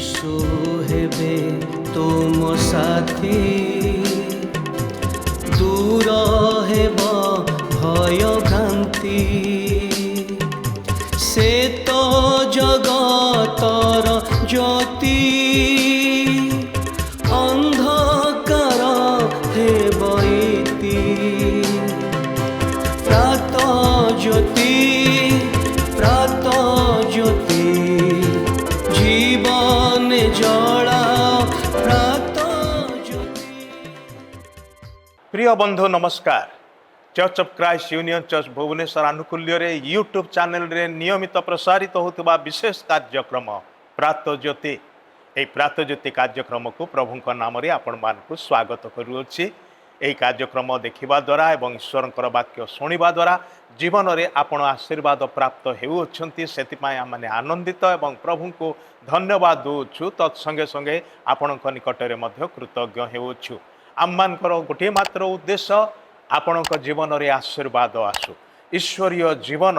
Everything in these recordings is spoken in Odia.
ଯୀଶୁ ହେବେ ତୁମ ସାଥୀ, ଦୂର ହେବ ଭୟ ଭ୍ରାନ୍ତି। ସେ ତ ଜଗତର ଜ୍ୟୋତି, ଅନ୍ଧକାର ହେବ ଇତି। ପ୍ରାତ ଜ୍ୟୋତି, ପ୍ରାତ ଜ୍ୟୋତି, জীবনে জড়াও প্রাত জ্যোতি। প্রিয় বন্ধু নমস্কার। Church of Christ union church Bhubaneswar आनुकूल्य यूट्यूब चैनल रे नियमित प्रसारित होता विशेष कार्यक्रम प्रात ज्योति। এই প্রাত জ্যোতি କାର୍ଯ୍ୟକ୍ରମକୁ ପ୍ରଭୁଙ୍କ ନାମରେ ଆପଣମାନଙ୍କୁ ସ୍ୱାଗତ କରୁଅଛି। ଏହି କାର୍ଯ୍ୟକ୍ରମ ଦେଖିବା ଦ୍ୱାରା ଏବଂ ଈଶ୍ୱରଙ୍କର ବାକ୍ୟ ଶୁଣିବା ଦ୍ୱାରା ଜୀବନରେ ଆପଣ ଆଶୀର୍ବାଦ ପ୍ରାପ୍ତ ହେଉଅଛନ୍ତି, ସେଥିପାଇଁ ଆମେ ଆନନ୍ଦିତ ଏବଂ ପ୍ରଭୁଙ୍କୁ ଧନ୍ୟବାଦ ଦେଉଛୁ। ତତ୍ସଙ୍ଗେ ସଙ୍ଗେ ଆପଣଙ୍କ ନିକଟରେ ମଧ୍ୟ କୃତଜ୍ଞ ହେଉଛୁ। ଆମମାନଙ୍କର ଗୋଟିଏ ମାତ୍ର ଉଦ୍ଦେଶ୍ୟ, ଆପଣଙ୍କ ଜୀବନରେ ଆଶୀର୍ବାଦ ଆସୁ, ଈଶ୍ୱରୀୟ ଜୀବନ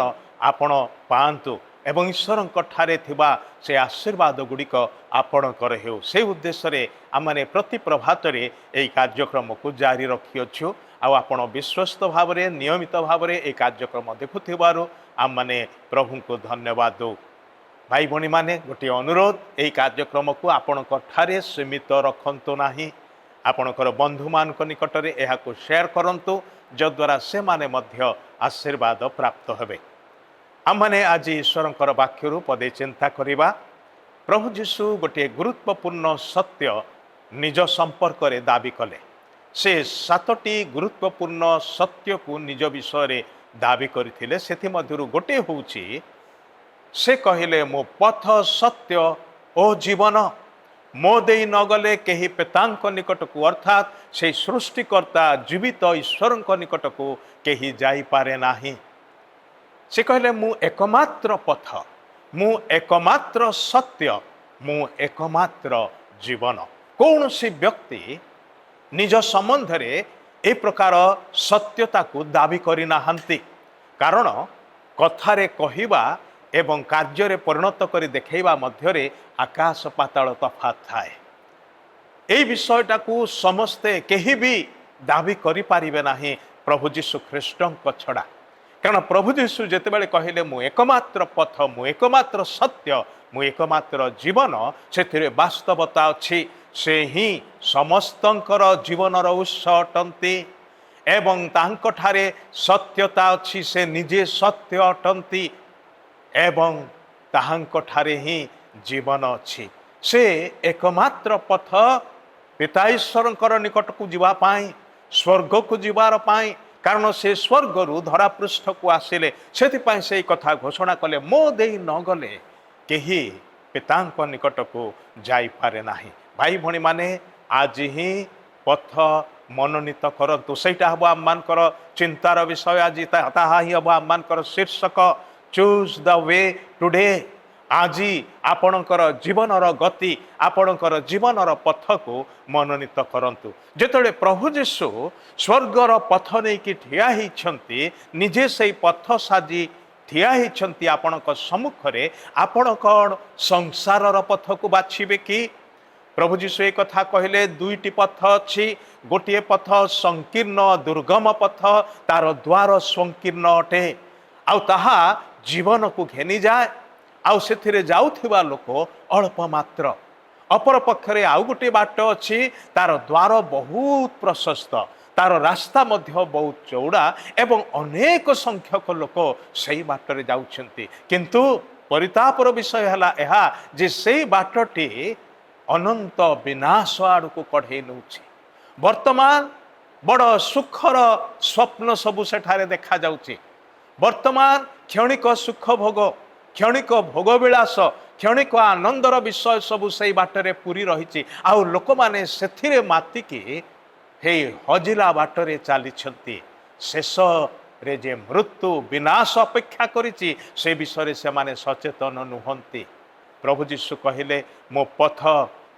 ଆପଣ ପାଆନ୍ତୁ ଏବଂ ଈଶ୍ୱରଙ୍କ ଠାରେ ଥିବା ସେ ଆଶୀର୍ବାଦ ଗୁଡ଼ିକ ଆପଣଙ୍କର ହେଉ। ସେହି ଉଦ୍ଦେଶ୍ୟରେ ଆମେ ପ୍ରତି ପ୍ରଭାତରେ ଏହି କାର୍ଯ୍ୟକ୍ରମକୁ ଜାରି ରଖିଅଛୁ। ଆଉ ଆପଣ ବିଶ୍ୱସ୍ତ ଭାବରେ ନିୟମିତ ଭାବରେ ଏହି କାର୍ଯ୍ୟକ୍ରମ ଦେଖୁଥିବାରୁ ଆମେ ପ୍ରଭୁଙ୍କୁ ଧନ୍ୟବାଦ ଦେଉ। ଭାଇ ଭଉଣୀମାନେ, ଗୋଟିଏ ଅନୁରୋଧ, ଏହି କାର୍ଯ୍ୟକ୍ରମକୁ ଆପଣଙ୍କ ଠାରେ ସୀମିତ ରଖନ୍ତୁ ନାହିଁ। ଆପଣଙ୍କର ବନ୍ଧୁମାନଙ୍କ ନିକଟରେ ଏହାକୁ ସେୟାର କରନ୍ତୁ, ଯଦ୍ୱାରା ସେମାନେ ମଧ୍ୟ ଆଶୀର୍ବାଦ ପ୍ରାପ୍ତ ହେବେ। ଆମେ ଆଜି ଈଶ୍ୱରଙ୍କର ବାକ୍ୟରୁ ପଦେ ଚିନ୍ତା କରିବା। ପ୍ରଭୁ ଯୀଶୁ ଗୋଟିଏ ଗୁରୁତ୍ୱପୂର୍ଣ୍ଣ ସତ୍ୟ ନିଜ ସମ୍ପର୍କରେ ଦାବି କଲେ। ସେ 7ଟି ଗୁରୁତ୍ୱପୂର୍ଣ୍ଣ ସତ୍ୟକୁ ନିଜ ବିଷୟରେ ଦାବି କରିଥିଲେ। ସେଥିମଧ୍ୟରୁ ଗୋଟିଏ ହେଉଛି, ସେ କହିଲେ, ମୋ ପଥ ସତ୍ୟ ଓ ଜୀବନ, ମୋ ଦେଇ ନଗଲେ କେହି ପିତାଙ୍କ ନିକଟକୁ, ଅର୍ଥାତ୍ ସେହି ସୃଷ୍ଟିକର୍ତ୍ତା ଜୀବିତ ଈଶ୍ୱରଙ୍କ ନିକଟକୁ କେହି ଯାଇପାରେ ନାହିଁ। ସେ କହିଲେ, ମୁଁ ଏକମାତ୍ର ପଥ, ମୁଁ ଏକମାତ୍ର ସତ୍ୟ, ମୁଁ ଏକମାତ୍ର ଜୀବନ। କୌଣସି ବ୍ୟକ୍ତି ନିଜ ସମ୍ବନ୍ଧରେ ଏ ପ୍ରକାର ସତ୍ୟତାକୁ ଦାବି କରିନାହାନ୍ତି, କାରଣ କଥାରେ କହିବା ଏବଂ କାର୍ଯ୍ୟରେ ପରିଣତ କରି ଦେଖାଇବା ମଧ୍ୟରେ ଆକାଶ ପାତାଳ ତଫାତ ଥାଏ। ଏହି ବିଷୟଟାକୁ ସମସ୍ତେ କେହି ବି ଦାବି କରିପାରିବେ ନାହିଁ ପ୍ରଭୁ ଯୀଶୁ ଖ୍ରୀଷ୍ଟଙ୍କ ଛଡ଼ା। କାରଣ ପ୍ରଭୁ ଯୀଶୁ ଯେତେବେଳେ କହିଲେ, ମୁଁ ଏକମାତ୍ର ପଥ, ମୁଁ ଏକମାତ୍ର ସତ୍ୟ, ମୁଁ ଏକମାତ୍ର ଜୀବନ, ସେଥିରେ ବାସ୍ତବତା ଅଛି। ସେ ହିଁ ସମସ୍ତଙ୍କର ଜୀବନର ଉତ୍ସ ଅଟନ୍ତି ଏବଂ ତାଙ୍କଠାରେ ସତ୍ୟତା ଅଛି। ସେ ନିଜେ ସତ୍ୟ ଅଟନ୍ତି ଏବଂ ତାହାଙ୍କଠାରେ ହିଁ ଜୀବନ ଅଛି। ସେ ଏକମାତ୍ର ପଥ ପିତା ଈଶ୍ୱରଙ୍କର ନିକଟକୁ ଯିବା ପାଇଁ, ସ୍ୱର୍ଗକୁ ଯିବାର ପାଇଁ, କାରଣ ସେ ସ୍ୱର୍ଗରୁ ଧରାପୃଷ୍ଠକୁ ଆସିଲେ। ସେଥିପାଇଁ ସେଇ କଥା ଘୋଷଣା କଲେ, ମୋ ଦେଇ ନ ଗଲେ କେହି ପିତାଙ୍କ ନିକଟକୁ ଯାଇପାରେ ନାହିଁ। ଭାଇ ଭଉଣୀମାନେ, ଆଜି ହିଁ ପଥ ମନୋନୀତ କରନ୍ତୁ। ସେଇଟା ହେବ ଆମମାନଙ୍କର ଚିନ୍ତାର ବିଷୟ ଆଜି, ତାହା ହିଁ ହେବ ଆମମାନଙ୍କର ଶୀର୍ଷକ, ଚୁଜ୍ ଦ ୱେ ଟୁଡେ। ଆଜି ଆପଣଙ୍କର ଜୀବନର ଗତି, ଆପଣଙ୍କର ଜୀବନର ପଥକୁ ମନୋନୀତ କରନ୍ତୁ। ଯେତେବେଳେ ପ୍ରଭୁ ଯୀଶୁ ସ୍ୱର୍ଗର ପଥ ନେଇକି ଠିଆ ହେଇଛନ୍ତି, ନିଜେ ସେଇ ପଥ ସାଜି ଠିଆ ହେଇଛନ୍ତି ଆପଣଙ୍କ ସମ୍ମୁଖରେ, ଆପଣ କ'ଣ ସଂସାରର ପଥକୁ ବାଛିବେ କି? ପ୍ରଭୁ ଯୀଶୁ ଏ କଥା କହିଲେ, ଦୁଇଟି ପଥ ଅଛି। ଗୋଟିଏ ପଥ ସଂକୀର୍ଣ୍ଣ ଦୁର୍ଗମ ପଥ, ତାର ଦ୍ୱାର ସଂକୀର୍ଣ୍ଣ ଅଟେ, ଆଉ ତାହା ଜୀବନକୁ ଘେନିଯାଏ, ଆଉ ସେଥିରେ ଯାଉଥିବା ଲୋକ ଅଳ୍ପ ମାତ୍ର। ଅପରପକ୍ଷରେ ଆଉ ଗୋଟିଏ ବାଟ ଅଛି, ତାର ଦ୍ୱାର ବହୁତ ପ୍ରଶସ୍ତ, ତାର ରାସ୍ତା ମଧ୍ୟ ବହୁତ ଚଉଡ଼ା ଏବଂ ଅନେକ ସଂଖ୍ୟକ ଲୋକ ସେଇ ବାଟରେ ଯାଉଛନ୍ତି। କିନ୍ତୁ ପରିତାପର ବିଷୟ ହେଲା ଏହା ଯେ ସେଇ ବାଟଟି ଅନନ୍ତ ବିନାଶ ଆଡ଼କୁ କଢ଼େଇ ନେଉଛି। ବର୍ତ୍ତମାନ ବଡ଼ ସୁଖର ସ୍ୱପ୍ନ ସବୁ ସେଠାରେ ଦେଖାଯାଉଛି। ବର୍ତ୍ତମାନ କ୍ଷଣିକ ସୁଖ ଭୋଗ, କ୍ଷଣିକ ଭୋଗବିଳାସ, କ୍ଷଣିକ ଆନନ୍ଦର ବିଷୟ ସବୁ ସେଇ ବାଟରେ ପୁରୀ ରହିଛି, ଆଉ ଲୋକମାନେ ସେଥିରେ ମାତିକି ହେଇ ହଜିଲା ବାଟରେ ଚାଲିଛନ୍ତି। ଶେଷରେ ଯେ ମୃତ୍ୟୁ ବିନାଶ ଅପେକ୍ଷା କରିଛି, ସେ ବିଷୟରେ ସେମାନେ ସଚେତନ ନୁହନ୍ତି। ପ୍ରଭୁ ଯୀଶୁ କହିଲେ, ମୋ ପଥ,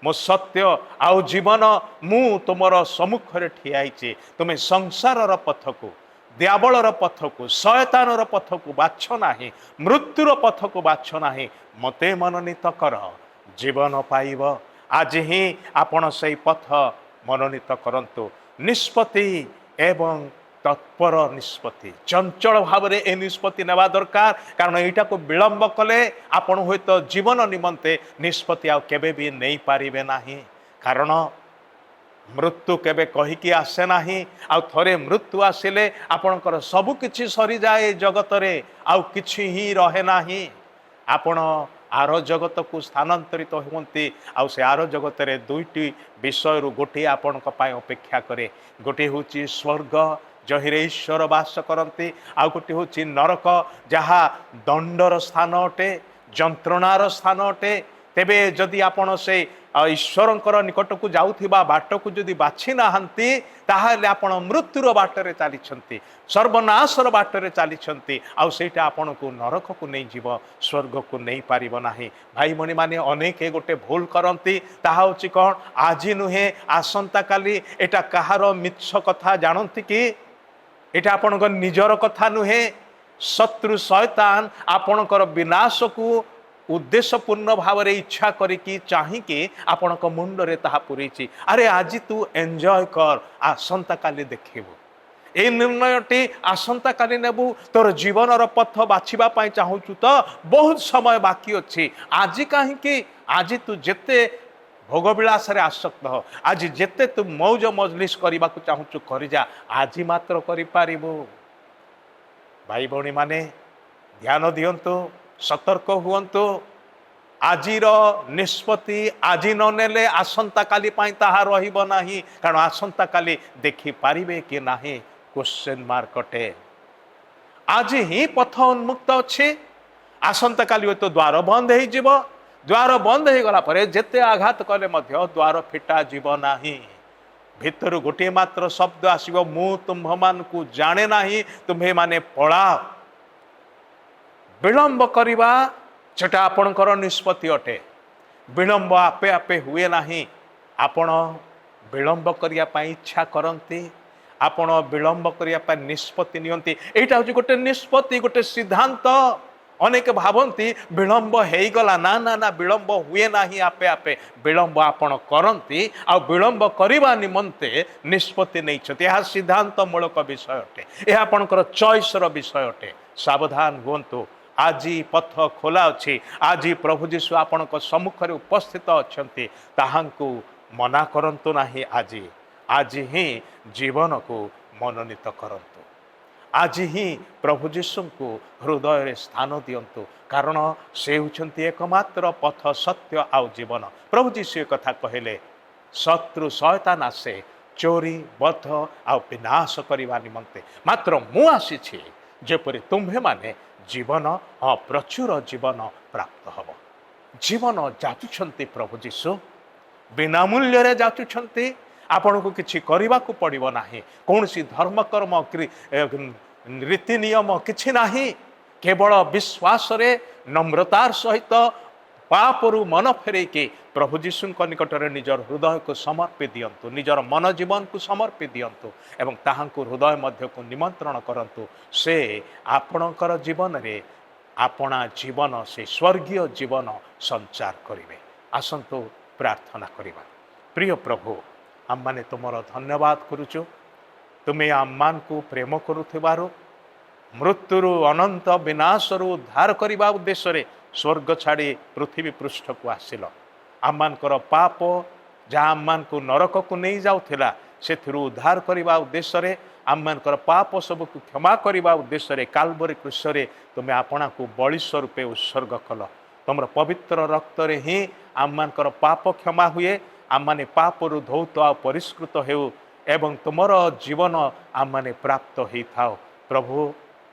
ମୋ ସତ୍ୟ ଆଉ ଜୀବନ, ମୁଁ ତୁମର ସମ୍ମୁଖରେ ଠିଆ ହେଇଛି। ତୁମେ ସଂସାରର ପଥକୁ, ଦିଆବଳର ପଥକୁ, ଶୟତାନର ପଥକୁ ବାଛ ନାହିଁ, ମୃତ୍ୟୁର ପଥକୁ ବାଛ ନାହିଁ, ମୋତେ ମନୋନୀତ କର। ଜୀବନ ପାଇବ। ଆଜି ହିଁ ଆପଣ ସେଇ ପଥ ମନୋନୀତ କରନ୍ତୁ। ନିଷ୍ପତ୍ତି ଏବଂ ତତ୍ପର ନିଷ୍ପତ୍ତି, ଚଞ୍ଚଳ ଭାବରେ ଏ ନିଷ୍ପତ୍ତି ନେବା ଦରକାର। କାରଣ ଏଇଟାକୁ ବିଳମ୍ବ କଲେ ଆପଣ ହୁଏତ ଜୀବନ ନିମନ୍ତେ ନିଷ୍ପତ୍ତି ଆଉ କେବେ ବି ନେଇପାରିବେ ନାହିଁ। କାରଣ ମୃତ୍ୟୁ କେବେ କହିକି ଆସେ ନାହିଁ। ଆଉ ଥରେ ମୃତ୍ୟୁ ଆସିଲେ ଆପଣଙ୍କର ସବୁ କିଛି ସରିଯାଏ ଏ ଜଗତରେ, ଆଉ କିଛି ହିଁ ରହେ ନାହିଁ। ଆପଣ ଆର ଜଗତକୁ ସ୍ଥାନାନ୍ତରିତ ହୁଅନ୍ତି। ଆଉ ସେ ଆର ଜଗତରେ ଦୁଇଟି ବିଷୟରୁ ଗୋଟିଏ ଆପଣଙ୍କ ପାଇଁ ଅପେକ୍ଷା କରେ। ଗୋଟିଏ ହେଉଛି ସ୍ୱର୍ଗ, ଯହିଁରେ ଈଶ୍ୱର ବାସ କରନ୍ତି। ଆଉ ଗୋଟିଏ ହେଉଛି ନରକ, ଯାହା ଦଣ୍ଡର ସ୍ଥାନ ଅଟେ, ଯନ୍ତ୍ରଣାର ସ୍ଥାନ ଅଟେ। ତେବେ ଯଦି ଆପଣ ସେ ଈଶ୍ୱରଙ୍କର ନିକଟକୁ ଯାଉଥିବା ବାଟକୁ ଯଦି ବାଛି ନାହାନ୍ତି, ତାହେଲେ ଆପଣ ମୃତ୍ୟୁର ବାଟରେ ଚାଲିଛନ୍ତି, ସର୍ବନାଶର ବାଟରେ ଚାଲିଛନ୍ତି। ଆଉ ସେଇଟା ଆପଣଙ୍କୁ ନରକକୁ ନେଇଯିବ, ସ୍ୱର୍ଗକୁ ନେଇପାରିବ ନାହିଁ। ଭାଇ ଭଉଣୀମାନେ ଅନେକ ଗୋଟେ ଭୁଲ କରନ୍ତି। ତାହା ହେଉଛି କ'ଣ? ଆଜି ନୁହେଁ ଆସନ୍ତାକାଲି। ଏଇଟା କାହାର ମିଛ କଥା ଜାଣନ୍ତି କି? ଏଇଟା ଆପଣଙ୍କ ନିଜର କଥା ନୁହେଁ। ଶତ୍ରୁ ଶୟତାନ ଆପଣଙ୍କର ବିନାଶକୁ ଉଦ୍ଦେଶ୍ୟପୂର୍ଣ୍ଣ ଭାବରେ ଇଚ୍ଛା କରିକି ଚାହିଁକି ଆପଣଙ୍କ ମୁଣ୍ଡରେ ତାହା ପୂରେଇଛି। ଆରେ ଆଜି ତୁ ଏନ୍ଜୟ କର, ଆସନ୍ତାକାଲି ଦେଖିବୁ। এই ନିର୍ଣ୍ଣୟଟି ଆସନ୍ତାକାଲି ନେବୁ। ତୋର ଜୀବନର ପଥ ବାଛିବା ପାଇଁ ଚାହୁଁଛୁ ତ ବହୁତ ସମୟ ବାକି ଅଛି। ଆଜି କାହିଁକି? ଆଜି ତୁ ଯେତେ ଭୋଗବିଳାସରେ ଆସକ୍ତ ହ, ଆଜି ଯେତେ ତୁ ମୌଜ ମଜଲିସ୍ କରିବାକୁ ଚାହୁଁଛୁ କରିଯା, ଆଜି ମାତ୍ର କରିପାରିବୁ। ଭାଇ ଭଉଣୀମାନେ ଧ୍ୟାନ ଦିଅନ୍ତୁ, ସତର୍କ ହୁଅନ୍ତୁ। ଆଜିର ନିଷ୍ପତ୍ତି ଆଜି ନ ନେଲେ ଆସନ୍ତାକାଲି ପାଇଁ ତାହା ରହିବ ନାହିଁ। କାରଣ ଆସନ୍ତାକାଲି ଦେଖିପାରିବେ କି ନାହିଁ, କ୍ୱେଶ୍ଚନ ମାର୍କ ଅଟେ। ଆଜି ହିଁ ପଥ ଉନ୍ମୁକ୍ତ ଅଛି, ଆସନ୍ତାକାଲି ହୁଏତ ଦ୍ୱାର ବନ୍ଦ ହେଇଯିବ। ଦ୍ୱାର ବନ୍ଦ ହେଇଗଲା ପରେ ଯେତେ ଆଘାତ କଲେ ମଧ୍ୟ ଦ୍ୱାର ଫିଟା ଯିବ ନାହିଁ। ଭିତରୁ ଗୋଟିଏ ମାତ୍ର ଶବ୍ଦ ଆସିବ, ମୁଁ ତୁମ୍ଭମାନଙ୍କୁ ଜାଣେ ନାହିଁ, ତୁମ୍ଭେମାନେ ପଳାଅ। ବିଳମ୍ବ କରିବା ସେଟା ଆପଣଙ୍କର ନିଷ୍ପତ୍ତି ଅଟେ। ବିଳମ୍ବ ଆପେ ଆପେ ହୁଏ ନାହିଁ। ଆପଣ ବିଳମ୍ବ କରିବା ପାଇଁ ଇଚ୍ଛା କରନ୍ତି, ଆପଣ ବିଳମ୍ବ କରିବା ପାଇଁ ନିଷ୍ପତ୍ତି ନିଅନ୍ତି। ଏଇଟା ହେଉଛି ଗୋଟେ ନିଷ୍ପତ୍ତି, ଗୋଟେ ସିଦ୍ଧାନ୍ତ। ଅନେକ ଭାବନ୍ତି ବିଳମ୍ବ ହେଇଗଲା। ନା ନା ନା, ବିଳମ୍ବ ହୁଏ ନାହିଁ ଆପେ ଆପେ। ବିଳମ୍ବ ଆପଣ କରନ୍ତି, ଆଉ ବିଳମ୍ବ କରିବା ନିମନ୍ତେ ନିଷ୍ପତ୍ତି ନେଇଛନ୍ତି। ଏହା ସିଦ୍ଧାନ୍ତ ମୂଳକ ବିଷୟ ଅଟେ, ଏହା ଆପଣଙ୍କର ଚଏସ୍ର ବିଷୟ ଅଟେ। ସାବଧାନ ହୁଅନ୍ତୁ। ଆଜି ପଥ ଖୋଲା ଅଛି। ଆଜି ପ୍ରଭୁ ଯୀଶୁ ଆପଣଙ୍କ ସମ୍ମୁଖରେ ଉପସ୍ଥିତ ଅଛନ୍ତି। ତାହାଙ୍କୁ ମନା କରନ୍ତୁ ନାହିଁ। ଆଜି ହିଁ ଜୀବନକୁ ମନୋନୀତ କରନ୍ତୁ। ଆଜି ହିଁ ପ୍ରଭୁ ଯୀଶୁଙ୍କୁ ହୃଦୟରେ ସ୍ଥାନ ଦିଅନ୍ତୁ। କାରଣ ସେ ହେଉଛନ୍ତି ଏକମାତ୍ର ପଥ, ସତ୍ୟ ଆଉ ଜୀବନ। ପ୍ରଭୁ ଯୀଶୁ କଥା କହିଲେ, ଶତ୍ରୁ ଶୟତାନ ଆସେ ଚୋରି, ବଧ ଆଉ ବିନାଶ କରିବା ନିମନ୍ତେ, ମାତ୍ର ମୁଁ ଆସିଛି ଯେପରି ତୁମ୍ଭେମାନେ ଜୀବନ, ପ୍ରଚୁର ଜୀବନ ପ୍ରାପ୍ତ ହେବ। ଜୀବନ ଯାଚୁଛନ୍ତି ପ୍ରଭୁ ଯୀଶୁ, ବିନା ମୂଲ୍ୟରେ ଯାଚୁଛନ୍ତି। ଆପଣଙ୍କୁ କିଛି କରିବାକୁ ପଡ଼ିବ ନାହିଁ। କୌଣସି ଧର୍ମକର୍ମ, ରୀତି ନିୟମ କିଛି ନାହିଁ। କେବଳ ବିଶ୍ୱାସରେ ନମ୍ରତାର ସହିତ ପାପରୁ ମନ ଫେରେଇକି ପ୍ରଭୁ ଯୀଶୁଙ୍କ ନିକଟରେ ନିଜର ହୃଦୟକୁ ସମର୍ପି ଦିଅନ୍ତୁ, ନିଜର ମନ ଜୀବନକୁ ସମର୍ପି ଦିଅନ୍ତୁ ଏବଂ ତାହାଙ୍କୁ ହୃଦୟ ମଧ୍ୟକୁ ନିମନ୍ତ୍ରଣ କରନ୍ତୁ। ସେ ଆପଣଙ୍କର ଜୀବନରେ ଆପଣା ଜୀବନ, ସେ ସ୍ୱର୍ଗୀୟ ଜୀବନ ସଞ୍ଚାର କରିବେ। ଆସନ୍ତୁ ପ୍ରାର୍ଥନା କରିବା। ପ୍ରିୟ ପ୍ରଭୁ, ଆମମାନେ ତୁମର ଧନ୍ୟବାଦ କରୁଛୁ। ତୁମେ ଆମମାନଙ୍କୁ ପ୍ରେମ କରୁଥିବାରୁ, ମୃତ୍ୟୁରୁ ଅନନ୍ତ ବିନାଶରୁ ଉଦ୍ଧାର କରିବା ଉଦ୍ଦେଶ୍ୟରେ ସ୍ୱର୍ଗ ଛାଡ଼ି ପୃଥିବୀ ପୃଷ୍ଠକୁ ଆସିଲ। ଆମମାନଙ୍କର ପାପ ଯାହା ଆମମାନଙ୍କୁ ନରକକୁ ନେଇଯାଉଥିଲା, ସେଥିରୁ ଉଦ୍ଧାର କରିବା ଉଦ୍ଦେଶ୍ୟରେ, ଆମମାନଙ୍କର ପାପ ସବୁକୁ କ୍ଷମା କରିବା ଉଦ୍ଦେଶ୍ୟରେ କାଲବରୀ କ୍ରୁଶରେ ତୁମେ ଆପଣାକୁ ବଳି ସ୍ୱରୂପେ ଉତ୍ସର୍ଗ କଲ। ତୁମର ପବିତ୍ର ରକ୍ତରେ ହିଁ ଆମମାନଙ୍କର ପାପ କ୍ଷମା ହୁଏ। ଆମମାନେ ପାପରୁ ଧୌତ ଆଉ ପରିଷ୍କୃତ ହେଉ ଏବଂ ତୁମର ଜୀବନ ଆମମାନେ ପ୍ରାପ୍ତ ହେଇଥାଉ। ପ୍ରଭୁ,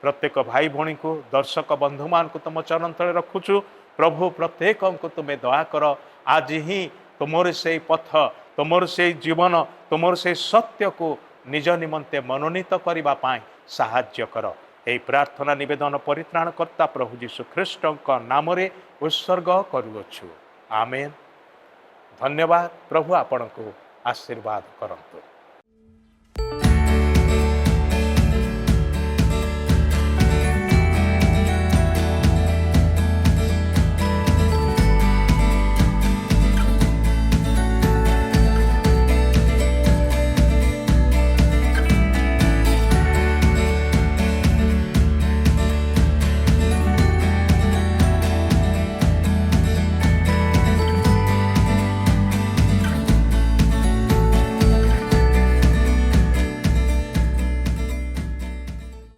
ପ୍ରତ୍ୟେକ ଭାଇ ଭଉଣୀଙ୍କୁ, ଦର୍ଶକ ବନ୍ଧୁମାନଙ୍କୁ ତୁମ ଚରଣ ତଳେ ରଖୁଛୁ। ପ୍ରଭୁ, ପ୍ରତ୍ୟେକଙ୍କୁ ତୁମେ ଦୟାକର। ଆଜି ହିଁ ତୁମର ସେଇ ପଥ, ତୁମର ସେଇ ଜୀବନ, ତୁମର ସେଇ ସତ୍ୟକୁ ନିଜ ନିମନ୍ତେ ମନୋନୀତ କରିବା ପାଇଁ ସାହାଯ୍ୟ କର। ଏହି ପ୍ରାର୍ଥନା ନିବେଦନ ପରିତ୍ରାଣକର୍ତ୍ତା ପ୍ରଭୁ ଯୀଶୁ ଖ୍ରୀଷ୍ଟଙ୍କ ନାମରେ ଉତ୍ସର୍ଗ କରୁଅଛୁ। ଆମେନ୍। ଧନ୍ୟବାଦ। ପ୍ରଭୁ ଆପଣଙ୍କୁ ଆଶୀର୍ବାଦ କରନ୍ତୁ।